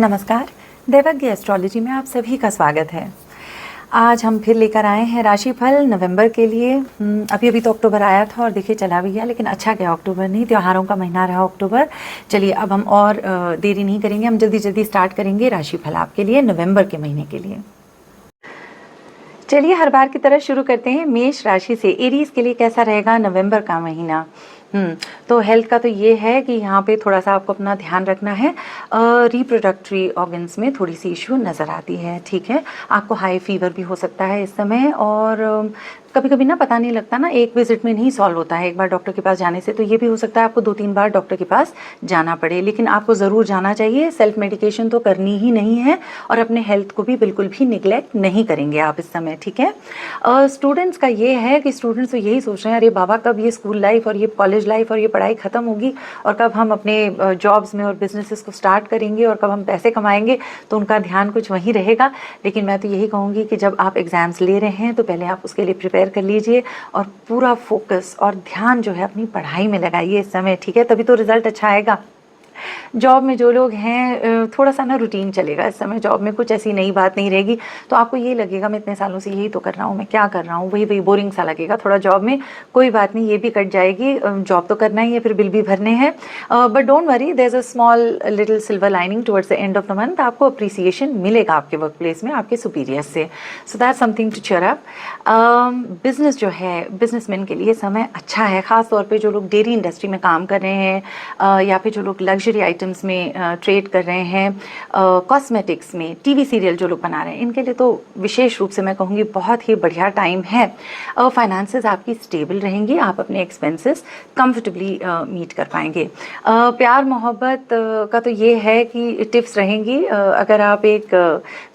नमस्कार, दैवज्ञ एस्ट्रोलॉजी में आप सभी का स्वागत है। आज हम फिर लेकर आए हैं राशिफल नवंबर के लिए। अभी तो अक्टूबर आया था और देखिए चला भी गया, लेकिन अच्छा गया अक्टूबर नहीं, त्योहारों का महीना रहा अक्टूबर। चलिए अब हम और देरी नहीं करेंगे, हम जल्दी जल्दी स्टार्ट करेंगे राशिफल आपके लिए नवंबर के महीने के लिए। चलिए हर बार की तरह शुरू करते हैं मेष राशि से। एरीज के लिए कैसा रहेगा नवंबर का महीना। तो हेल्थ का तो ये है कि यहाँ पे थोड़ा सा आपको अपना ध्यान रखना है। रिप्रोडक्टरी ऑर्गन्स में थोड़ी सी इश्यू नज़र आती है, ठीक है। आपको हाई फीवर भी हो सकता है इस समय, और कभी कभी ना पता नहीं लगता ना, एक विजिट में नहीं सॉल्व होता है एक बार डॉक्टर के पास जाने से। तो ये भी हो सकता है आपको 2-3 बार डॉक्टर के पास जाना पड़े, लेकिन आपको ज़रूर जाना चाहिए। सेल्फ मेडिकेशन तो करनी ही नहीं है, और अपने हेल्थ को भी बिल्कुल भी निगलेक्ट नहीं करेंगे आप इस समय, ठीक है। स्टूडेंट्स का ये है कि स्टूडेंट्स तो यही सोच रहे हैं, अरे बाबा कब ये स्कूल लाइफ और ये कॉलेज लाइफ और ये पढ़ाई ख़त्म होगी, और कब हम अपने जॉब्स में और बिजनेसेस को स्टार्ट करेंगे, और कब हम पैसे कमाएंगे। तो उनका ध्यान कुछ वहीं रहेगा। लेकिन मैं तो यही कहूँगी कि जब आप एग्ज़ाम्स ले रहे हैं तो पहले आप उसके लिए प्रिपेयर कर लीजिए, और पूरा फोकस और ध्यान जो है अपनी पढ़ाई में लगाइए इस समय, ठीक है। तभी तो रिजल्ट अच्छा आएगा। जॉब में जो लोग हैं थोड़ा सा ना रूटीन चलेगा इस समय, जॉब में कुछ ऐसी नई बात नहीं रहेगी। तो आपको ये लगेगा मैं इतने सालों से यही तो कर रहा हूँ, मैं क्या कर रहा हूँ, वही वही बोरिंग सा लगेगा थोड़ा जॉब में। कोई बात नहीं, ये भी कट जाएगी, जॉब तो करना ही है, फिर बिल भी भरने हैं। But don't worry, there is a small little silver lining towards the end of the month. आपको अप्रिसिएशन मिलेगा आपके वर्क प्लेस में आपके सुपीरियर्स से, so that something to cheer up. Business जो है बिजनेसमैन के लिए समय अच्छा है, खास तौर पे जो लोग डेयरी इंडस्ट्री में काम कर रहे हैं, या फिर जो लोग लग्जरी आइटम्स में ट्रेड कर रहे हैं, कॉस्मेटिक्स में, टीवी सीरियल जो लोग बना रहे हैं, इनके लिए तो विशेष रूप से मैं कहूँगी बहुत ही बढ़िया टाइम है। फाइनेंसेस आपकी स्टेबल रहेंगी, आप अपने एक्सपेंसेस कंफर्टेबली मीट कर पाएंगे। प्यार मोहब्बत का तो ये है कि टिप्स रहेंगी। अगर आप एक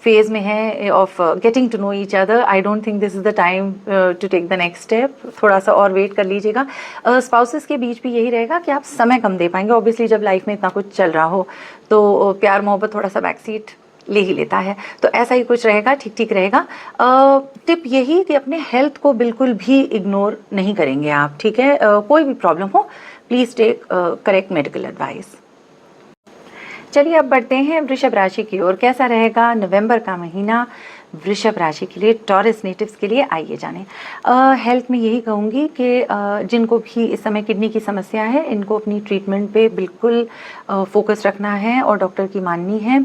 फेज में हैं of getting to know each other, I don't think this is the time to take the next step. थोड़ा सा और वेट कर लीजिएगा। स्पाउसेस के बीच भी यही रहेगा कि आप समय कम दे पाएंगे। ऑब्वियसली जब लाइफ में इतना कुछ चल रहा हो तो प्यार मोहब्बत थोड़ा सा बैक सीट ले ही लेता है। तो ऐसा ही कुछ रहेगा, ठीक ठीक रहेगा। टिप यही कि अपने हेल्थ को बिल्कुल भी इग्नोर नहीं करेंगे आप, ठीक है। कोई भी प्रॉब्लम हो please take correct medical advice. चलिए अब बढ़ते हैं वृषभ राशि की ओर। कैसा रहेगा नवंबर का महीना वृषभ राशि के लिए, टॉरस नेटिव्स के लिए, आइए जाने। हेल्थ में यही कहूँगी कि जिनको भी इस समय किडनी की समस्या है, इनको अपनी ट्रीटमेंट पे बिल्कुल फोकस रखना है और डॉक्टर की माननी है।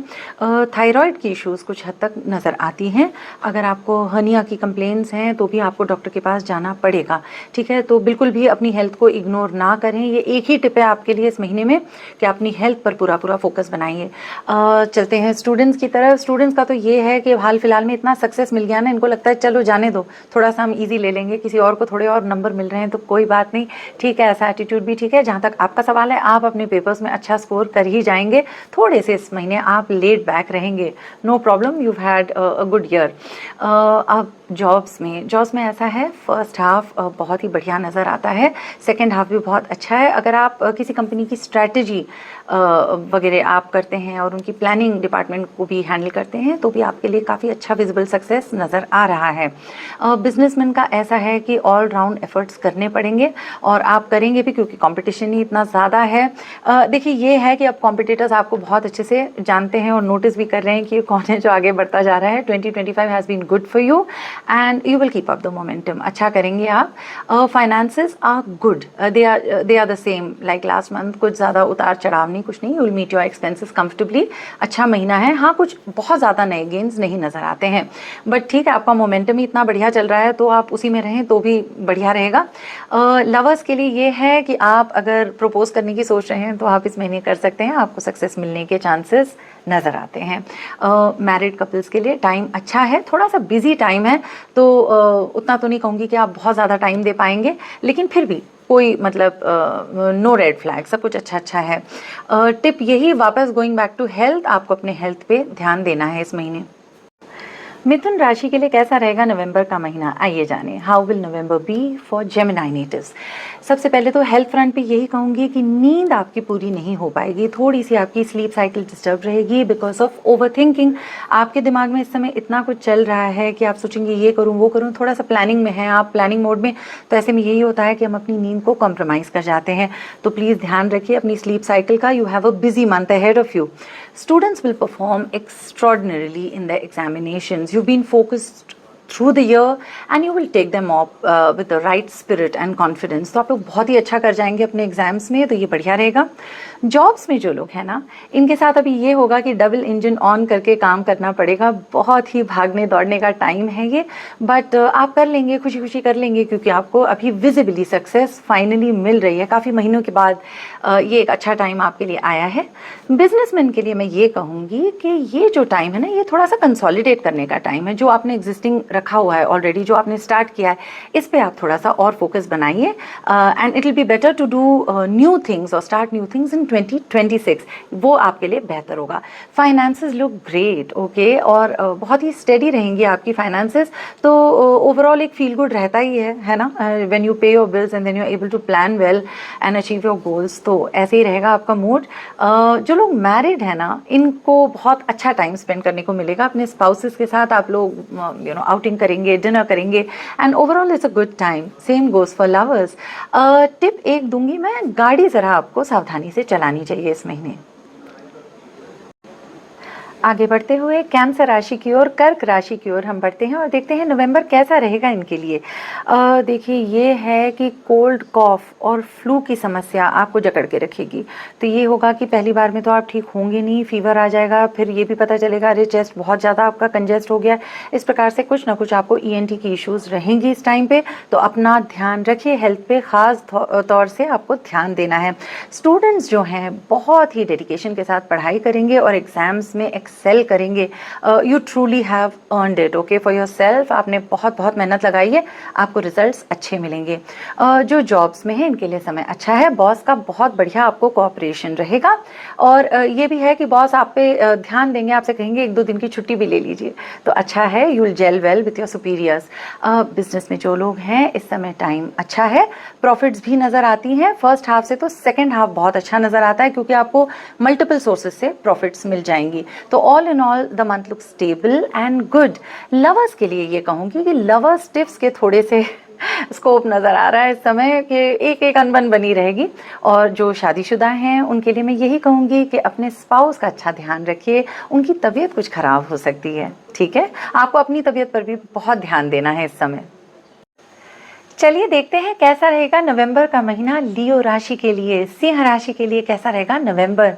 थायराइड की इश्यूज़ कुछ हद तक नज़र आती हैं। अगर आपको हर्निया की कंप्लेंट्स हैं तो भी आपको डॉक्टर के पास जाना पड़ेगा, ठीक है। तो बिल्कुल भी अपनी हेल्थ को इग्नोर ना करें। ये एक ही टिप है आपके लिए इस महीने में कि अपनी हेल्थ पर पूरा पूरा फोकस बनाइए। चलते हैं स्टूडेंट्स की तरफ। स्टूडेंट्स का तो ये है कि हाल फिलहाल में इतना सक्सेस मिल गया ना, इनको लगता है चलो जाने दो, थोड़ा सा हम इजी ले लेंगे, किसी और को थोड़े और नंबर मिल रहे हैं तो कोई बात नहीं, ठीक है। ऐसा एटीट्यूड भी ठीक है। जहाँ तक आपका सवाल है, आप अपने पेपर्स में अच्छा स्कोर कर ही जाएंगे। थोड़े से इस महीने आप लेट बैक रहेंगे, no problem, you had a good year. अब जॉब्स में ऐसा है, फर्स्ट हाफ बहुत ही बढ़िया नज़र आता है, सेकेंड हाफ भी बहुत अच्छा है। अगर आप किसी कंपनी की स्ट्रैटेजी वगैरह आप करते हैं और उनकी प्लानिंग डिपार्टमेंट को भी हैंडल करते हैं तो भी आपके लिए काफ़ी अच्छा विजिबल सक्सेस नज़र आ रहा है। बिजनेसमैन का ऐसा है कि ऑल राउंड एफर्ट्स करने पड़ेंगे, और आप करेंगे भी क्योंकि कंपटीशन ही इतना ज़्यादा है। देखिए ये है कि अब कॉम्पिटिटर्स आपको बहुत अच्छे से जानते हैं और नोटिस भी कर रहे हैं कि कौन है जो आगे बढ़ता जा रहा है। 2025 has been good for you and you will keep up the momentum. अच्छा करेंगे आप। Finances are good, they are the same like last month. कुछ ज़्यादा उतार चढ़ाव नहीं, कुछ नहीं, you will meet your expenses comfortably. अच्छा महीना है। हाँ, कुछ बहुत ज़्यादा नए गेन्स नहीं नज़र आते हैं, बट ठीक है, आपका मोमेंटम ही इतना बढ़िया चल रहा है तो आप उसी में रहें तो भी बढ़िया रहेगा। लवर्स के लिए ये है कि आप अगर प्रपोज करने की सोच रहे हैं तो आप इस महीने कर सकते हैं, आपको सक्सेस मिलने के चांसेस नज़र आते हैं। मैरिड कपल्स के लिए टाइम अच्छा है, थोड़ा सा बिजी टाइम है, तो उतना तो नहीं कहूँगी कि आप बहुत ज़्यादा टाइम दे पाएंगे, लेकिन फिर भी कोई मतलब नो रेड फ्लैग, सब कुछ अच्छा अच्छा है। टिप यही, वापस गोइंग बैक टू हेल्थ, आपको अपने हेल्थ पे ध्यान देना है इस महीने। मिथुन राशि के लिए कैसा रहेगा नवंबर का महीना, आइए जाने। How will November be for Gemini natives. सबसे पहले तो हेल्थ फ्रंट पे यही कहूँगी कि नींद आपकी पूरी नहीं हो पाएगी, थोड़ी सी आपकी स्लीप साइकिल डिस्टर्ब रहेगी बिकॉज ऑफ ओवर थिंकिंग। आपके दिमाग में इस समय इतना कुछ चल रहा है कि आप सोचेंगे ये करूँ वो करूँ, थोड़ा सा प्लानिंग में है आप, प्लानिंग मोड में। तो ऐसे में यही होता है कि हम अपनी नींद को कॉम्प्रोमाइज़ कर जाते हैं। तो प्लीज़ ध्यान रखिए अपनी स्लीप साइकिल का। You have a busy month ahead of you. Students will perform extraordinarily in their examinations. You've been focused through the year and you will take them up with the right spirit and confidence. तो आप लोग बहुत ही अच्छा कर जाएंगे अपने exams में, तो ये बढ़िया रहेगा। जॉब्स में जो लोग हैं ना, इनके साथ अभी ये होगा कि डबल इंजन ऑन करके काम करना पड़ेगा। बहुत ही भागने दौड़ने का टाइम है ये, बट आप कर लेंगे, खुशी खुशी कर लेंगे, क्योंकि आपको अभी विजिबली सक्सेस फाइनली मिल रही है। काफ़ी महीनों के बाद ये एक अच्छा टाइम आपके लिए आया है। बिजनेसमैन के लिए मैं ये कहूँगी कि ये जो टाइम है ना, ये थोड़ा सा कंसोलिडेट करने का टाइम है। जो आपने एग्जिस्टिंग रखा हुआ है ऑलरेडी, जो आपने स्टार्ट किया है, इस पे आप थोड़ा सा और फोकस बनाइए and it will be better to do new things और स्टार्ट न्यू थिंग्स इन 2026। वो आपके लिए बेहतर होगा। फाइनेंसेस लुक ग्रेट, ओके, और बहुत ही स्टेडी रहेंगी आपकी फाइनेंसेस। तो ओवरऑल एक फील गुड रहता ही है ना, when you pay your bills and then you are able to plan well and achieve your goals. तो ऐसे ही रहेगा आपका मूड। जो लोग मैरिड है ना, इनको बहुत अच्छा टाइम स्पेंड करने को मिलेगा अपने स्पाउसेस के साथ। आप लोग आउटिंग करेंगे, डिनर करेंगे and overall it's a good time. Same goes for lovers. Tip एक दूंगी मैं, गाड़ी ज़रा आपको सावधानी से चलानी चाहिए इस महीने। आगे बढ़ते हुए कैंसर राशि की ओर, कर्क राशि की ओर हम बढ़ते हैं और देखते हैं नवंबर कैसा रहेगा इनके लिए। देखिए, ये है कि कोल्ड कॉफ और फ्लू की समस्या आपको जकड़ के रखेगी। तो ये होगा कि पहली बार में तो आप ठीक होंगे नहीं, फीवर आ जाएगा, फिर ये भी पता चलेगा अरे चेस्ट बहुत ज़्यादा आपका कंजेस्ट हो गया। इस प्रकार से कुछ ना कुछ आपको ENT की इश्यूज़ रहेंगी इस टाइम पे। तो अपना ध्यान रखिए, हेल्थ पे ख़ास तौर से आपको ध्यान देना है। स्टूडेंट्स जो हैं बहुत ही डेडिकेशन के साथ पढ़ाई करेंगे और एग्जाम्स में एक्सेल करेंगे। You truly have earned it, okay, for your self. आपने बहुत बहुत मेहनत लगाई है, आपको रिजल्ट्स अच्छे मिलेंगे। जो जॉब्स में है इनके लिए समय अच्छा है। बॉस का बहुत बढ़िया आपको कोऑपरेशन रहेगा और ये भी है कि बॉस आप पे ध्यान देंगे, आपसे कहेंगे 1-2 दिन की छुट्टी भी ले लीजिए, तो अच्छा है। You will gel well with your superiors. Business में जो लोग हैं इस समय टाइम अच्छा है, प्रॉफिट्स भी नज़र आती हैं। फर्स्ट हाफ से तो सेकेंड हाफ बहुत अच्छा नज़र आता है, क्योंकि आपको मल्टीपल सोर्सेज से प्रॉफिट्स मिल जाएंगी। तो all in all the month look stable and good. Lovers के लिए ये कहूँगी कि लवर्स टिप्स के थोड़े से स्कोप नज़र आ रहा है इस समय कि एक एक अनबन बनी रहेगी। और जो शादीशुदा हैं उनके लिए मैं यही कहूँगी कि अपने स्पाउस का अच्छा ध्यान रखिए, उनकी तबीयत कुछ ख़राब हो सकती है, ठीक है। आपको अपनी तबीयत पर भी बहुत ध्यान देना है इस समय। चलिए देखते हैं कैसा रहेगा नवंबर का महीना लियो राशि के लिए। सिंह राशि के लिए कैसा रहेगा नवंबर।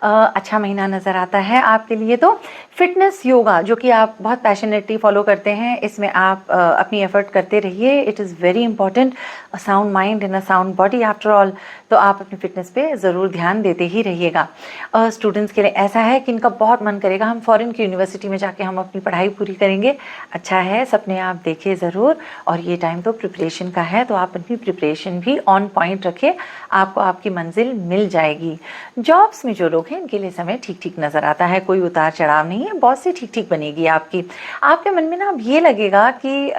अच्छा महीना नज़र आता है आपके लिए। तो फिटनेस योगा जो कि आप बहुत पैशनेटली फॉलो करते हैं, इसमें आप अपनी एफर्ट करते रहिए। It is very important, a sound mind in a sound body after all. तो आप अपनी फिटनेस पे ज़रूर ध्यान देते ही रहिएगा। स्टूडेंट्स के लिए ऐसा है कि इनका बहुत मन करेगा हम फॉरेन की यूनिवर्सिटी में जाके हम अपनी पढ़ाई पूरी करेंगे। अच्छा है, सपने आप देखिए ज़रूर। और ये टाइम तो प्रिपरेशन का है, तो आप अपनी प्रिपरेशन भी ऑन पॉइंट रखिए, आपको आपकी मंजिल मिल जाएगी। जॉब्स में जो लोग हैं इनके लिए समय ठीक ठीक नज़र आता है, कोई उतार चढ़ाव नहीं है। बहुत सी ठीक ठीक बनेगी आपकी। आपके मन में ना अब ये लगेगा कि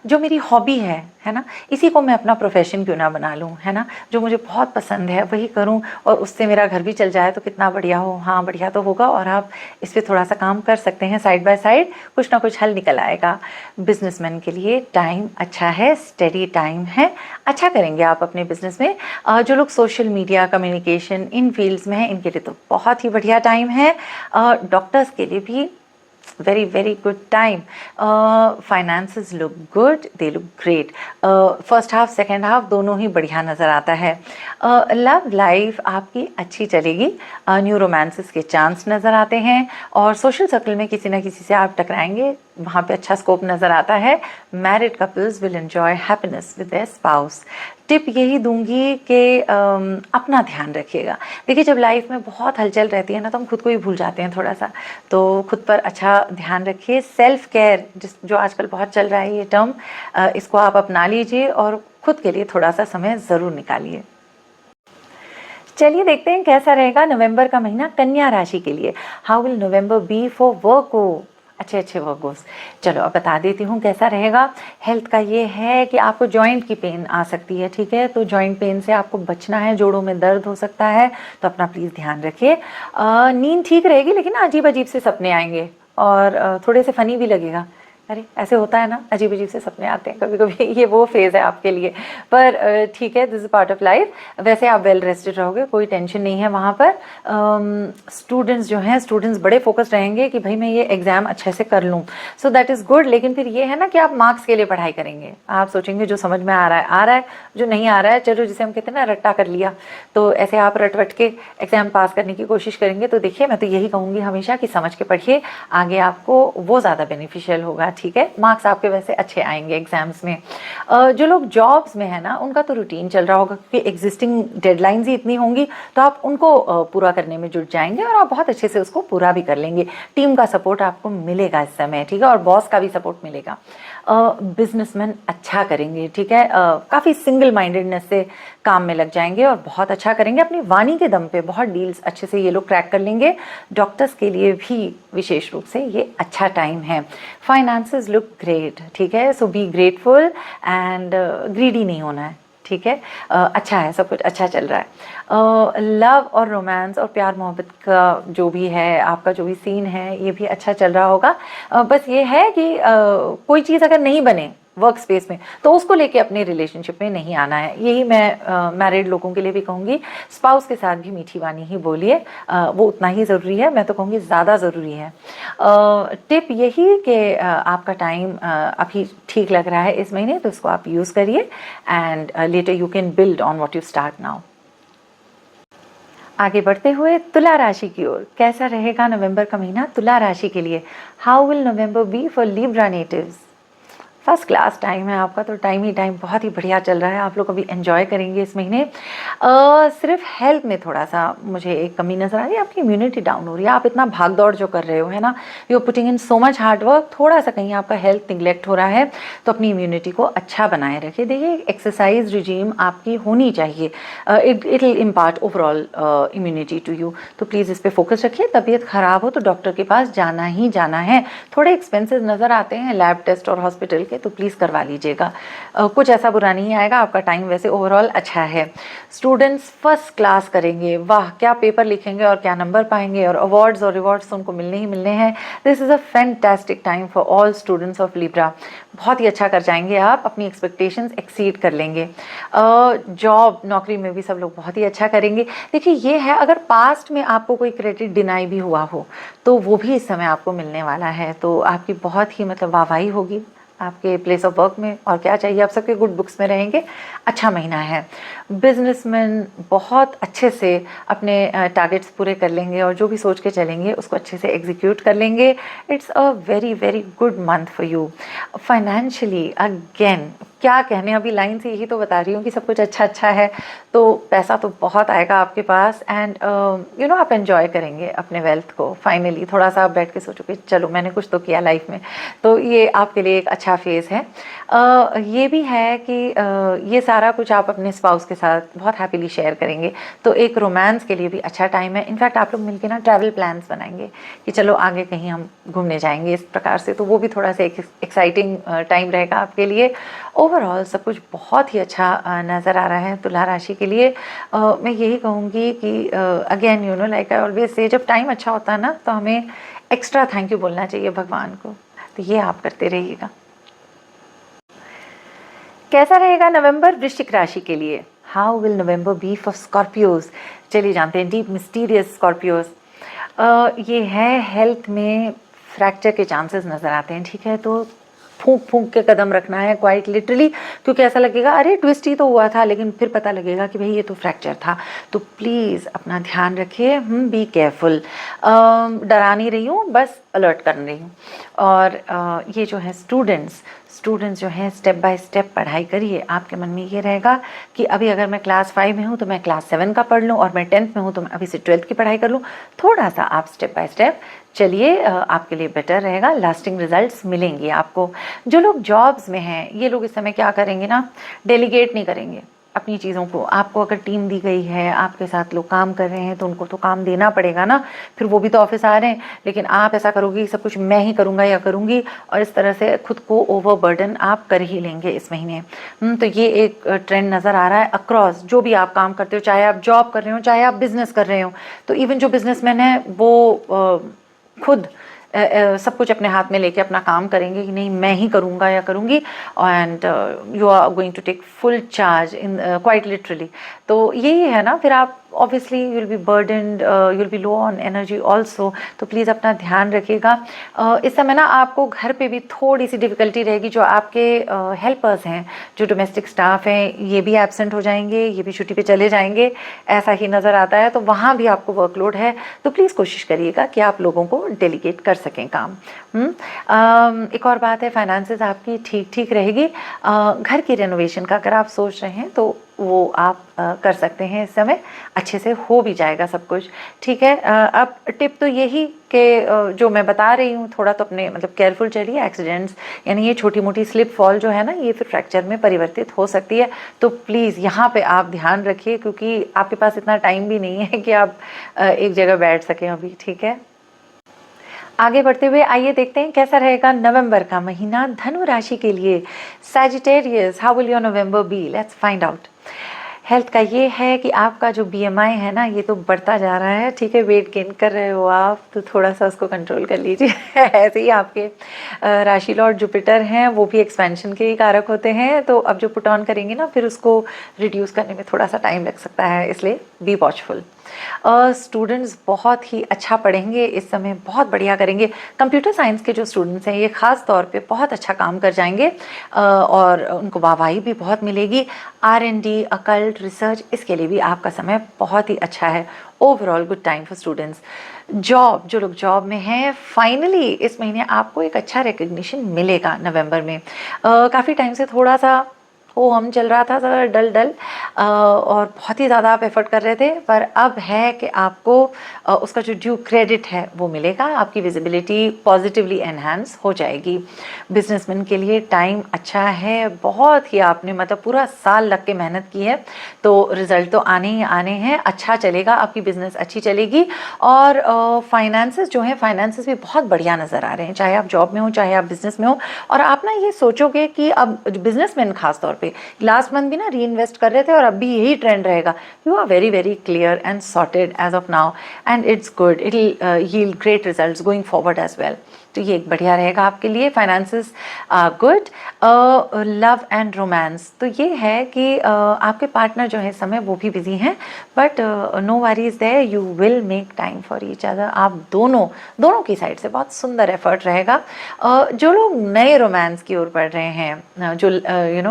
जो मेरी हॉबी है ना, इसी को मैं अपना प्रोफेशन क्यों ना बना लूँ, है ना। जो मुझे बहुत पसंद है वही करूँ और उससे मेरा घर भी चल जाए तो कितना बढ़िया हो। हाँ, बढ़िया तो होगा और आप इस पर थोड़ा सा काम कर सकते हैं साइड बाय साइड, कुछ ना कुछ हल निकल आएगा। बिजनेसमैन के लिए टाइम अच्छा है, स्टेडी टाइम है, अच्छा करेंगे आप अपने बिजनेस में। जो लोग social media communication in fields में हैं इनके लिए तो बहुत ही बढ़िया टाइम है। डॉक्टर्स के लिए भी very very good time. Finances look good, they look great. First half second half दोनों ही बढ़िया नज़र आता है। लव लाइफ आपकी अच्छी चलेगी, न्यू रोमांसेस के चांस नज़र आते हैं और सोशल सर्कल में किसी ना किसी से आप टकराएंगे, वहाँ पे अच्छा स्कोप नज़र आता है। Married couples will enjoy happiness with their spouse. Tip यही दूंगी कि अपना ध्यान रखिएगा। देखिए, जब लाइफ में बहुत हलचल रहती है ना, तो हम खुद को ही भूल जाते हैं थोड़ा सा, तो खुद पर अच्छा ध्यान रखिए। सेल्फ केयर जो आजकल बहुत चल रहा है ये टर्म, इसको आप अपना लीजिए और खुद के लिए थोड़ा सा समय ज़रूर निकालिए। चलिए देखते हैं कैसा रहेगा नवंबर का महीना कन्या राशि के लिए। How will November be for work? अच्छे वर्गोस। चलो अब बता देती हूँ कैसा रहेगा। हेल्थ का ये है कि आपको जॉइंट की पेन आ सकती है, ठीक है। तो जॉइंट पेन से आपको बचना है, जोड़ों में दर्द हो सकता है, तो अपना प्लीज़ ध्यान रखिए। नींद ठीक रहेगी, लेकिन अजीब अजीब से सपने आएंगे और थोड़े से फ़नी भी लगेगा, अरे ऐसे होता है ना, अजीब अजीब से सपने आते हैं कभी कभी, ये वो फेज़ है आपके लिए, पर ठीक है, this is part of life. वैसे आप वेल रेस्टेड रहोगे, कोई टेंशन नहीं है वहाँ पर। स्टूडेंट्स जो हैं, स्टूडेंट्स बड़े फोकस्ड रहेंगे कि भाई मैं ये एग्ज़ाम अच्छे से कर लूँ, सो दैट इज़ गुड। लेकिन फिर ये है ना कि आप मार्क्स के लिए पढ़ाई करेंगे, आप सोचेंगे जो समझ में आ रहा है आ रहा है, जो नहीं आ रहा है चलो जिसे हम कहते हैं ना रट्टा कर लिया, तो ऐसे आप रट रट के एग्ज़ाम पास करने की कोशिश करेंगे। तो देखिए मैं तो यही कहूँगी हमेशा कि समझ के पढ़िए, आगे आपको वो ज़्यादा बेनिफिशियल होगा, ठीक है। मार्क्स आपके वैसे अच्छे आएंगे एग्जाम्स में। जो लोग जॉब्स में है ना, उनका तो रूटीन चल रहा होगा क्योंकि एग्जिस्टिंग डेडलाइंस ही इतनी होंगी, तो आप उनको पूरा करने में जुट जाएंगे और आप बहुत अच्छे से उसको पूरा भी कर लेंगे। टीम का सपोर्ट आपको मिलेगा इस समय, ठीक है, और बॉस का भी सपोर्ट मिलेगा। बिजनेसमैन अच्छा करेंगे, ठीक है, काफ़ी सिंगल माइंडेडनेस से काम में लग जाएंगे और बहुत अच्छा करेंगे। अपनी वाणी के दम पे बहुत डील्स अच्छे से ये लोग क्रैक कर लेंगे। डॉक्टर्स के लिए भी विशेष रूप से ये अच्छा टाइम है। फाइनेंसेस लुक ग्रेट, ठीक है, सो बी ग्रेटफुल एंड ग्रीडी नहीं होना है, ठीक है। अच्छा है, सब कुछ अच्छा चल रहा है। लव और रोमांस और प्यार मोहब्बत का जो भी है, आपका जो भी सीन है, ये भी अच्छा चल रहा होगा। बस ये है कि कोई चीज़ अगर नहीं बने वर्क स्पेस में, तो उसको लेके अपने रिलेशनशिप में नहीं आना है। यही मैं मैरिड लोगों के लिए भी कहूँगी। स्पाउस के साथ भी मीठी वाणी ही बोलिए, वो उतना ही ज़रूरी है, मैं तो कहूँगी ज़्यादा ज़रूरी है। टिप यही कि आपका टाइम अभी ठीक लग रहा है इस महीने, तो इसको आप यूज़ करिए and later you can build on what you start now. आगे बढ़ते हुए तुला राशि की ओर, कैसा रहेगा नवंबर का महीना तुला राशि के लिए? How will November be for Libra natives? First class time है आपका, तो टाइम ही टाइम बहुत ही बढ़िया चल रहा है, आप लोग अभी एंजॉय करेंगे इस महीने। सिर्फ हेल्थ में थोड़ा सा मुझे एक कमी नज़र आ रही है, आपकी इम्यूनिटी डाउन हो रही है, आप इतना भाग दौड़ जो कर रहे हो है ना, you are putting in so much hard work, थोड़ा सा कहीं आपका हेल्थ निगलेक्ट हो रहा है, तो अपनी इम्यूनिटी को अच्छा बनाए रखिए। देखिए एक्सरसाइज रिजीम आपकी होनी चाहिए, it will impart overall immunity to you, तो प्लीज़ इस पर फोकस रखिए। तबीयत ख़राब हो तो डॉक्टर के पास जाना ही जाना है। थोड़े एक्सपेंसेस नज़र आते हैं लैब टेस्ट और हॉस्पिटल के, तो प्लीज़ करवा लीजिएगा, कुछ ऐसा बुरा नहीं आएगा। आपका टाइम वैसे ओवरऑल अच्छा है। स्टूडेंट्स फर्स्ट क्लास करेंगे, वाह क्या पेपर लिखेंगे और क्या नंबर पाएंगे, और अवार्ड्स और रिवॉर्ड्स तो उनको मिलने ही मिलने हैं। This is a fantastic time for all students of Libra, बहुत ही अच्छा कर जाएंगे आप, अपनी एक्सपेक्टेशंस एक्सीड कर लेंगे। जॉब नौकरी में भी सब लोग बहुत ही अच्छा करेंगे। देखिए ये है, अगर पास्ट में आपको कोई क्रेडिट डिनाई भी हुआ हो तो वो भी इस समय आपको मिलने वाला है, तो आपकी बहुत ही मतलब वाहवाही होगी आपके प्लेस ऑफ वर्क में, और क्या चाहिए, आप सबके गुड बुक्स में रहेंगे। अच्छा महीना है। बिजनेसमैन बहुत अच्छे से अपने टारगेट्स पूरे कर लेंगे और जो भी सोच के चलेंगे उसको अच्छे से एग्जीक्यूट कर लेंगे। It's a very very good month for you. Financially again क्या कहने, अभी लाइन से यही तो बता रही हूँ कि सब कुछ अच्छा अच्छा है, तो पैसा तो बहुत आएगा आपके पास एंड यू नो आप एंजॉय करेंगे अपने वेल्थ को। फाइनली थोड़ा सा आप बैठ के सोचोगे चलो मैंने कुछ तो किया लाइफ में, तो ये आपके लिए एक अच्छा फेज़ है। ये भी है कि ये सारा कुछ आप अपने स्पाउस के साथ बहुत हैप्पीली शेयर करेंगे, तो एक रोमांस के लिए भी अच्छा टाइम है। इनफैक्ट आप लोग मिलके ना ट्रैवल प्लान्स बनाएंगे कि चलो आगे कहीं हम घूमने जाएंगे इस प्रकार से, तो वो भी थोड़ा सा एक्साइटिंग टाइम रहेगा आपके लिए। ओवरऑल सब कुछ बहुत ही अच्छा नज़र आ रहा है तुला राशि के लिए। मैं यही कहूँगी कि again you know like I always say, जब टाइम अच्छा होता है ना तो हमें एक्स्ट्रा थैंक यू बोलना चाहिए भगवान को, तो ये आप करते रहिएगा। कैसा रहेगा नवंबर वृश्चिक राशि के लिए? How will November be for Scorpios? चलिए जानते हैं डीप मिस्टीरियस स्कॉर्पियोज। ये है हेल्थ में फ्रैक्चर के चांसेस नज़र आते हैं, ठीक है, तो फूंक फूंक के कदम रखना है क्वाइट लिटरली, क्योंकि ऐसा लगेगा अरे ट्विस्ट ही तो हुआ था, लेकिन फिर पता लगेगा कि भाई ये तो फ्रैक्चर था। तो प्लीज़ अपना ध्यान रखिए, बी केयरफुल। डरा नहीं रही हूँ, बस अलर्ट कर रही हूँ। और ये जो है स्टूडेंट्स जो हैं स्टेप बाय स्टेप पढ़ाई करिए। आपके मन में ये रहेगा कि अभी अगर मैं क्लास 5 में हूँ तो मैं क्लास 7 का पढ़ लूँ, और मैं 10th में हूँ तो मैं अभी से 12th की पढ़ाई कर लूँ। थोड़ा सा आप स्टेप बाय स्टेप चलिए, आपके लिए बेटर रहेगा, लास्टिंग रिजल्ट्स मिलेंगे आपको। जो लोग जॉब्स में हैं ये लोग इस समय क्या करेंगे ना, डेलीगेट नहीं करेंगे अपनी चीज़ों को। आपको अगर टीम दी गई है, आपके साथ लोग काम कर रहे हैं, तो उनको तो काम देना पड़ेगा ना, फिर वो भी तो ऑफिस आ रहे हैं। लेकिन आप ऐसा करोगे कि सब कुछ मैं ही करूँगा या करूँगी, और इस तरह से खुद को ओवरबर्डन आप कर ही लेंगे इस महीने। तो ये एक ट्रेंड नज़र आ रहा है अक्रॉस, जो भी आप काम करते हो, चाहे आप जॉब कर रहे हो चाहे आप बिजनेस कर रहे हो। तो इवन जो बिजनेसमैन है वो खुद सब कुछ अपने हाथ में लेके अपना काम करेंगे कि नहीं मैं ही करूँगा या करूँगी, and you are going to take full charge in quite literally. तो यही है ना, फिर आप obviously you will be burdened, you will be low on energy also. तो प्लीज़ अपना ध्यान रखिएगा। इस समय ना आपको घर पे भी थोड़ी सी डिफ़िकल्टी रहेगी। जो आपके हेल्पर्स हैं, जो डोमेस्टिक स्टाफ हैं, ये भी एब्सेंट हो जाएंगे, ये भी छुट्टी पे चले जाएंगे, ऐसा ही नज़र आता है। तो वहाँ भी आपको वर्कलोड है, तो प्लीज़ कोशिश करिएगा कि आप लोगों को डेलीगेट कर सकें काम। एक और बात है, फाइनेंसेस आपकी ठीक ठीक रहेगी। घर की रेनोवेशन का अगर आप सोच रहे हैं तो वो आप कर सकते हैं, इस समय अच्छे से हो भी जाएगा सब कुछ, ठीक है। अब टिप तो यही कि जो मैं बता रही हूँ थोड़ा तो अपने मतलब केयरफुल चलिए। एक्सीडेंट्स यानी ये छोटी मोटी स्लिप फॉल जो है ना, ये फिर फ्रैक्चर में परिवर्तित हो सकती है। तो प्लीज़ यहाँ पे आप ध्यान रखिए, क्योंकि आपके पास इतना टाइम भी नहीं है कि आप एक जगह बैठ सकें अभी, ठीक है। आगे बढ़ते हुए आइए देखते हैं कैसा रहेगा नवंबर का महीना धनु राशि के लिए। Sagittarius, how will your November be? Let's find out. Health का ये है कि आपका जो BMI है ना, ये तो बढ़ता जा रहा है, ठीक है। वेट गेन कर रहे हो आप, तो थोड़ा सा उसको कंट्रोल कर लीजिए। ऐसे ही आपके राशि लॉर्ड जुपिटर हैं, वो भी एक्सपेंशन के ही कारक होते हैं। तो अब जो पुट ऑन करेंगे ना, फिर उसको रिड्यूस करने में थोड़ा सा टाइम लग सकता है, इसलिए बी वॉचफुल। स्टूडेंट्स बहुत ही अच्छा पढ़ेंगे इस समय, बहुत बढ़िया करेंगे। कंप्यूटर साइंस के जो स्टूडेंट्स हैं, ये ख़ास तौर पे बहुत अच्छा काम कर जाएंगे और उनको वाहवाही भी बहुत मिलेगी। R&D, अकल्ट, रिसर्च, इसके लिए भी आपका समय बहुत ही अच्छा है। Overall good time for students. Job, जो लोग जॉब में हैं, फाइनली इस महीने आपको एक अच्छा रिकग्निशन मिलेगा नवंबर में। काफ़ी टाइम से थोड़ा सा हम चल रहा था ज़रा डल डल और बहुत ही ज़्यादा आप एफर्ट कर रहे थे, पर अब है कि आपको उसका जो ड्यू क्रेडिट है वो मिलेगा। आपकी विजिबिलिटी पॉजिटिवली एनहांस हो जाएगी। बिजनेसमैन के लिए टाइम अच्छा है, बहुत ही आपने मतलब पूरा साल लग के मेहनत की है, तो रिजल्ट तो आने ही आने हैं। अच्छा चलेगा, आपकी बिजनेस अच्छी चलेगी। और फाइनेंसेस जो हैं, फाइनेंसेस भी बहुत बढ़िया नज़र आ रहे हैं, चाहे आप जॉब में हो चाहे आप बिजनेस में हो। और आप ना ये सोचोगे कि अब बिजनेसमैन खास तौर पे लास्ट मंथ भी ना री इन्वेस्ट कर रहे थे और अब भी यही ट्रेंड रहेगा। You are very very clear and sorted as of now, and it's good, it will yield great results going forward as well. तो ये एक बढ़िया रहेगा आपके लिए। Finances good. Love and romance, तो ये है कि आपके पार्टनर जो है इस समय वो भी बिजी हैं, but no worries there, you will make time for each other. आप दोनों की साइड से बहुत सुंदर एफर्ट रहेगा। जो लोग नए रोमांस की ओर बढ़ रहे हैं, जो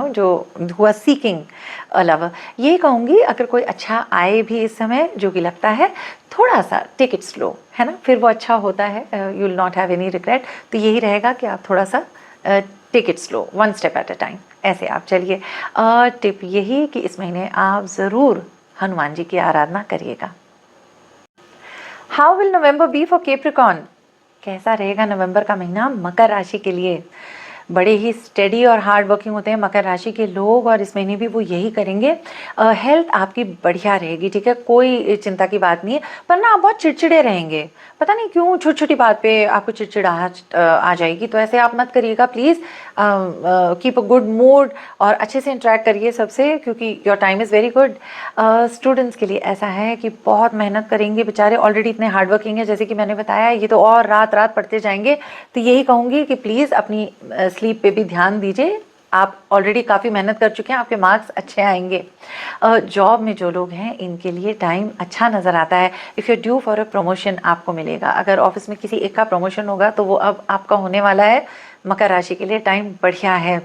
जो who are seeking a lover, ये कहूँगी अगर कोई अच्छा आए भी इस समय, जो कि लगता है थोड़ा सा टेक इट स्लो, है ना, फिर वो अच्छा होता है। You will not have any regret. तो यही रहेगा कि आप थोड़ा सा take it slow, one step at a time, ऐसे आप चलिए। टिप यही कि इस महीने आप ज़रूर हनुमान जी की आराधना करिएगा। How will November be for Capricorn? कैसा रहेगा नवंबर का महीना मकर राशि के लिए? बड़े ही स्टेडी और हार्ड वर्किंग होते हैं मकर राशि के लोग, और इस महीने भी वो यही करेंगे। हेल्थ आपकी बढ़िया रहेगी, ठीक है, कोई चिंता की बात नहीं है। पर ना आप बहुत चिड़चिड़े रहेंगे, पता नहीं क्यों, छोटी छोटी बात पे आपको चिड़चिड़ाहट आ जाएगी। तो ऐसे आप मत करिएगा please. Keep a good mood और अच्छे से इंटरेक्ट करिए सबसे, क्योंकि your time is very good. Students के लिए ऐसा है कि बहुत मेहनत करेंगे बेचारे, ऑलरेडी इतने हार्ड वर्किंग है, जैसे कि मैंने बताया, ये तो और रात रात पढ़ते जाएंगे। तो यही कहूँगी कि प्लीज़ अपनी स्लीप पे भी ध्यान दीजिए। आप ऑलरेडी काफ़ी मेहनत कर चुके हैं, आपके मार्क्स अच्छे आएंगे। जॉब में जो लोग हैं इनके लिए टाइम अच्छा नज़र आता है। If you due for a promotion आपको मिलेगा। अगर ऑफिस में किसी एक का प्रमोशन होगा तो वो अब आपका होने वाला है। मकर राशि के लिए टाइम बढ़िया है।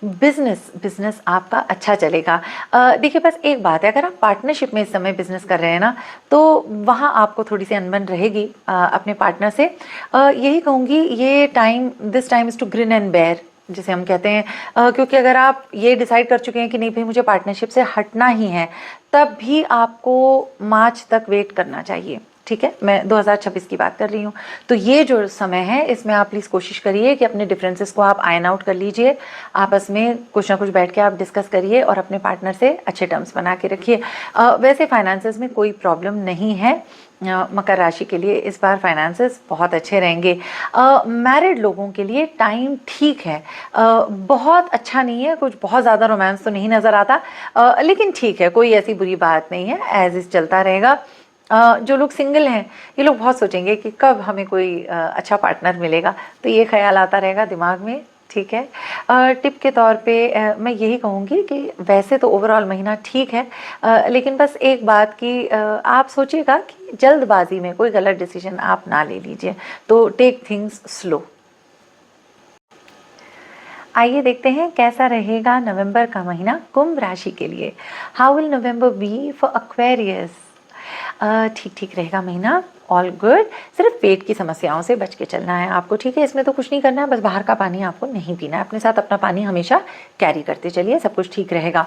बिजनेस आपका अच्छा चलेगा। देखिए बस एक बात है, अगर आप पार्टनरशिप में इस समय बिजनेस कर रहे हैं ना, तो वहाँ आपको थोड़ी सी अनबन रहेगी अपने पार्टनर से। यही कहूँगी, ये time, this time is to grin and bear, जिसे हम कहते हैं। क्योंकि अगर आप ये डिसाइड कर चुके हैं कि नहीं भाई मुझे पार्टनरशिप से हटना ही है, तब भी आपको मार्च तक वेट करना चाहिए, ठीक है। मैं 2026 की बात कर रही हूँ। तो ये जो समय है, इसमें आप प्लीज़ कोशिश करिए कि अपने डिफरेंसेस को आप आयन आउट कर लीजिए, आपस में कुछ ना कुछ बैठ के आप डिस्कस करिए और अपने पार्टनर से अच्छे टर्म्स बना के रखिए। वैसे फाइनेंसेस में कोई प्रॉब्लम नहीं है। मकर राशि के लिए इस बार फाइनेंसेस बहुत अच्छे रहेंगे। मैरिड लोगों के लिए टाइम ठीक है, बहुत अच्छा नहीं है, कुछ बहुत ज़्यादा रोमांस तो नहीं नज़र आता, लेकिन ठीक है, कोई ऐसी बुरी बात नहीं है, एज इज चलता रहेगा। जो लोग सिंगल हैं ये लोग बहुत सोचेंगे कि कब हमें कोई अच्छा पार्टनर मिलेगा, तो ये ख्याल आता रहेगा दिमाग में, ठीक है। टिप के तौर पे मैं यही कहूँगी कि वैसे तो ओवरऑल महीना ठीक है, लेकिन बस एक बात कि आप सोचिएगा कि जल्दबाजी में कोई गलत डिसीजन आप ना ले लीजिए, तो टेक थिंग्स स्लो। आइए देखते हैं कैसा रहेगा नवंबर का महीना कुंभ राशि के लिए। How will November be for Aquarius. ठीक ठीक रहेगा महीना, ऑल गुड। सिर्फ पेट की समस्याओं से बच के चलना है आपको, ठीक है। इसमें तो कुछ नहीं करना है, बस बाहर का पानी आपको नहीं पीना है, अपने साथ अपना पानी हमेशा कैरी करते चलिए, सब कुछ ठीक रहेगा।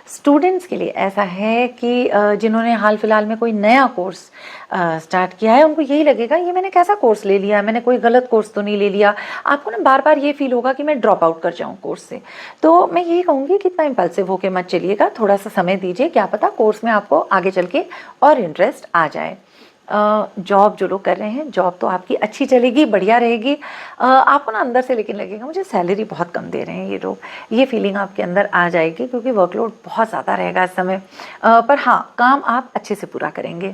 स्टूडेंट्स के लिए ऐसा है कि जिन्होंने हाल फिलहाल में कोई नया कोर्स स्टार्ट किया है, उनको यही लगेगा ये मैंने कैसा कोर्स ले लिया, मैंने कोई गलत कोर्स तो नहीं ले लिया। आपको ना बार बार ये फील होगा कि मैं ड्रॉप आउट कर जाऊँ कोर्स से। तो मैं यही कहूँगी कि इतना इम्पल्सिव होकर मत चलिएगा, थोड़ा सा समय दीजिए, क्या पता कोर्स में आपको आगे चल के और इंटरेस्ट आ जाए। जॉब जो लोग कर रहे हैं, जॉब तो आपकी अच्छी चलेगी, बढ़िया रहेगी। आपको ना अंदर से लेकिन लगेगा मुझे सैलरी बहुत कम दे रहे हैं ये लोग, ये फीलिंग आपके अंदर आ जाएगी, क्योंकि वर्कलोड बहुत ज़्यादा रहेगा इस समय। पर हाँ, काम आप अच्छे से पूरा करेंगे।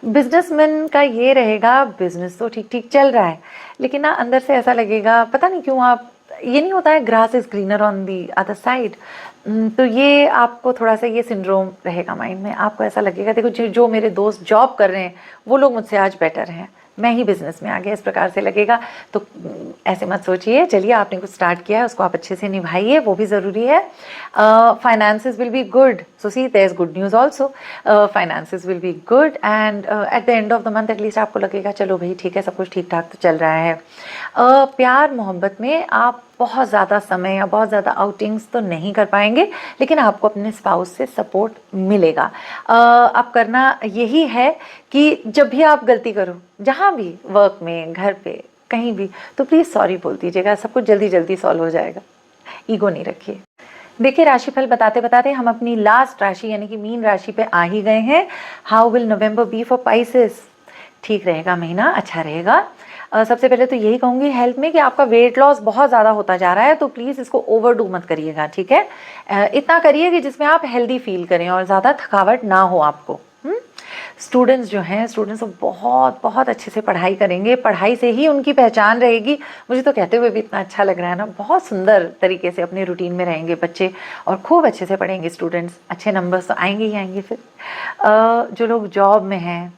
बिजनेसमैन का ये रहेगा, बिजनेस तो ठीक ठीक चल रहा है, लेकिन ना अंदर से ऐसा लगेगा पता नहीं क्यों आप, ये नहीं होता है grass is greener on the other side, तो ये आपको थोड़ा सा ये सिंड्रोम रहेगा माइंड में। आपको ऐसा लगेगा देखो जो मेरे दोस्त जॉब कर रहे हैं वो लोग मुझसे आज बेटर हैं, मैं ही बिजनेस में आ गया, इस प्रकार से लगेगा। तो ऐसे मत सोचिए, चलिए आपने कुछ स्टार्ट किया है उसको आप अच्छे से निभाइए, वो भी ज़रूरी है। Finances will be good, so see there is good news also. Finances will be good and at the end of the month at least आपको लगेगा चलो भाई ठीक है, सब कुछ ठीक ठाक तो चल रहा है। प्यार मोहब्बत में आप बहुत ज़्यादा समय या बहुत ज़्यादा आउटिंग्स तो नहीं कर पाएंगे, लेकिन आपको अपने स्पाउस से सपोर्ट मिलेगा। अब करना यही है कि जब भी आप गलती करो, जहाँ भी, वर्क में, घर पे, कहीं भी, तो प्लीज़ सॉरी बोल दीजिएगा, सब कुछ जल्दी जल्दी सॉल्व हो जाएगा। ईगो नहीं रखिए। देखिए राशिफल बताते बताते हम अपनी लास्ट राशि यानी कि मीन राशि पे आ ही गए हैं। How will November be for Pisces. ठीक रहेगा महीना, अच्छा रहेगा। सबसे पहले तो यही कहूँगी हेल्थ में कि आपका वेट लॉस बहुत ज़्यादा होता जा रहा है, तो प्लीज़ इसको ओवरडू मत करिएगा, ठीक है। इतना करिए कि जिसमें आप हेल्दी फील करें और ज़्यादा थकावट ना हो आपको। स्टूडेंट्स जो हैं, स्टूडेंट्स तो बहुत बहुत अच्छे से पढ़ाई करेंगे, पढ़ाई से ही उनकी पहचान रहेगी। मुझे तो कहते हुए भी इतना अच्छा लग रहा है ना, बहुत सुंदर तरीके से अपने रूटीन में रहेंगे बच्चे और खूब अच्छे से पढ़ेंगे स्टूडेंट्स, अच्छे नंबर्स तो आएंगे ही आएंगे। फिर जो लोग जॉब में हैं,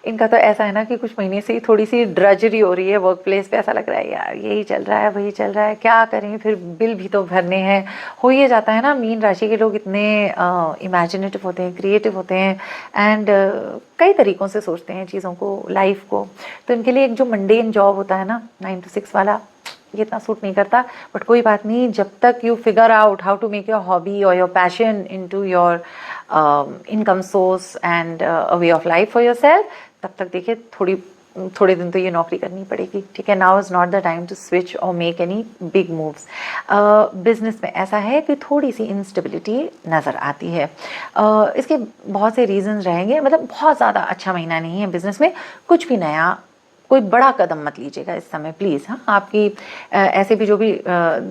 इनका तो ऐसा है ना कि कुछ महीने से ही थोड़ी सी ड्रजरी हो रही है वर्क प्लेस पे, ऐसा लग रहा है यार यही चल रहा है वही चल रहा है, क्या करें, फिर बिल भी तो भरने हैं। हो ये जाता है ना, मीन राशि के लोग इतने इमेजिनेटिव होते हैं, क्रिएटिव होते हैं एंड कई तरीक़ों से सोचते हैं चीज़ों को, लाइफ को। तो इनके लिए एक जो मंडेन जॉब होता है ना 9 to 6 वाला, ये इतना सूट नहीं करता। बट कोई बात नहीं, जब तक you figure out how to make your hobby और your passion into your income source and a way of life for yourself, तब तक देखिए थोड़े दिन तो ये नौकरी करनी पड़ेगी, ठीक है। Now is not the time to switch or make any big moves. Business में ऐसा है कि थोड़ी सी इंस्टेबिलिटी नज़र आती है। इसके बहुत से रीजंस रहेंगे, मतलब बहुत ज़्यादा अच्छा महीना नहीं है बिजनेस में। कुछ भी नया, कोई बड़ा कदम मत लीजिएगा इस समय प्लीज़। हाँ, आपकी ऐसे भी जो भी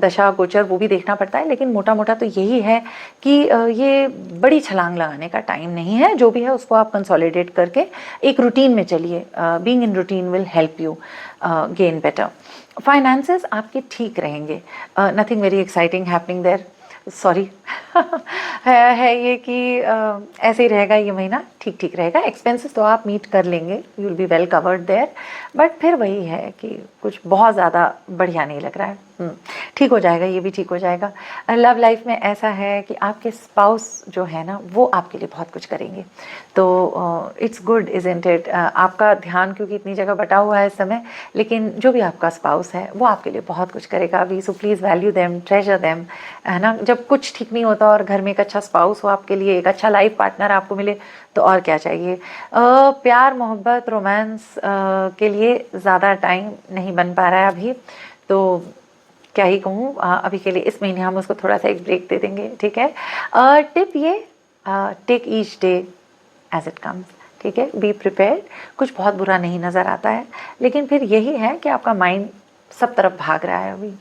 दशा गोचर वो भी देखना पड़ता है, लेकिन मोटा मोटा तो यही है कि ये बड़ी छलांग लगाने का टाइम नहीं है। जो भी है उसको आप कंसोलिडेट करके एक रूटीन में चलिए। Being in routine will help you gain better. Finances आपके ठीक रहेंगे, nothing very exciting happening there, sorry है ये कि ऐसे ही रहेगा ये महीना, ठीक ठीक रहेगा। एक्सपेंसेस तो आप मीट कर लेंगे, you will be well covered there, but फिर वही है कि कुछ बहुत ज़्यादा बढ़िया नहीं लग रहा है। ठीक हो जाएगा, ये भी ठीक हो जाएगा। लव लाइफ में ऐसा है कि आपके स्पाउस जो है ना वो आपके लिए बहुत कुछ करेंगे, तो इट्स गुड इज़न्ट इट। आपका ध्यान क्योंकि इतनी जगह बटा हुआ है इस समय, लेकिन जो भी आपका स्पाउस है वो आपके लिए बहुत कुछ करेगा अभी। So please value them, treasure them, है ना। जब कुछ ठीक नहीं होता और घर में एक अच्छा स्पाउस हो आपके लिए, एक अच्छा लाइफ पार्टनर आपको मिले, तो और क्या चाहिए। प्यार मोहब्बत रोमांस के लिए ज़्यादा टाइम नहीं बन पा रहा है अभी, तो क्या ही कहूँ, अभी के लिए इस महीने हम उसको थोड़ा सा एक ब्रेक दे देंगे, ठीक है। टिप ये, take each day as it comes, ठीक है। बी प्रिपेयर्ड, कुछ बहुत बुरा नहीं नज़र आता है, लेकिन फिर यही है कि आपका माइंड सब तरफ भाग रहा है अभी।